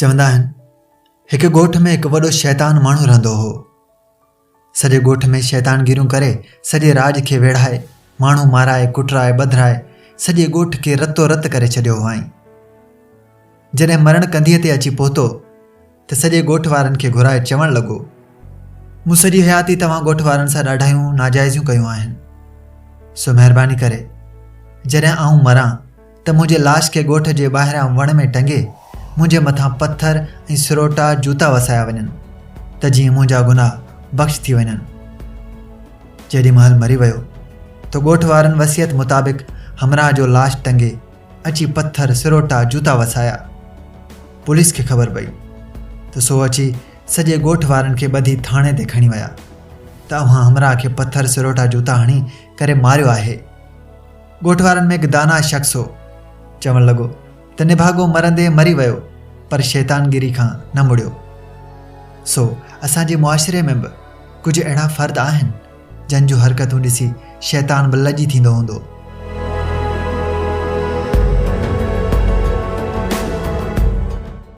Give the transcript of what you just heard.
चवंदा आहिनि हिकु ॻोठ में हिकु वॾो शैतान माण्हू रहंदो हो। सॼे ॻोठ में शैतानगिरियूं करे सॼे राज खे वेढ़ाए माण्हू माराए कुटराए ॿधराए सॼे ॻोठ खे रतो रत करे छॾियो हुआईं। जॾहिं मरण कंधीअ ते अची पहुतो त सॼे ॻोठ वारनि खे घुराए चवणु लॻो, मूं सॼी हयाती तव्हां ॻोठ वारनि सां ॾाढायूं नाजाइज़ियूं कयूं आहिनि, सो महिरबानी करे जॾहिं आऊं मरां त मुंहिंजे लाश खे ॻोठ जे ॿाहिरियां वण में टंगे मुंहिंजे मथां पत्थर ऐं सिरोटा जूता वसाया वञनि त जीअं मुंहिंजा गुनाह बख़्श थी वञनि। जेॾी महिल मरी वियो त ॻोठ वारनि वसियत मुताबिक़ हमराह जो लाश टंगे अची पत्थर सिरोटा जूता वसाया। पुलिस खे ख़बर पई त सो अची सॼे ॻोठ वारनि खे ॿधी थाणे ते खणी विया त उहा हमराह खे पत्थर सिरोटा जूता हणी करे मारियो आहे। ॻोठ वारनि में हिकु दाना शख़्स हो, चवणु लॻो त निभागो मरंदे मरी वियो पर शैतानगिरी खां न मुड़ियो। सो असांजे मुआशिरे में बि कुझु अहिड़ा फ़र्द आहिनि जंहिंजूं हरकतूं ॾिसी शैतान बि लॼी थींदो हूंदो।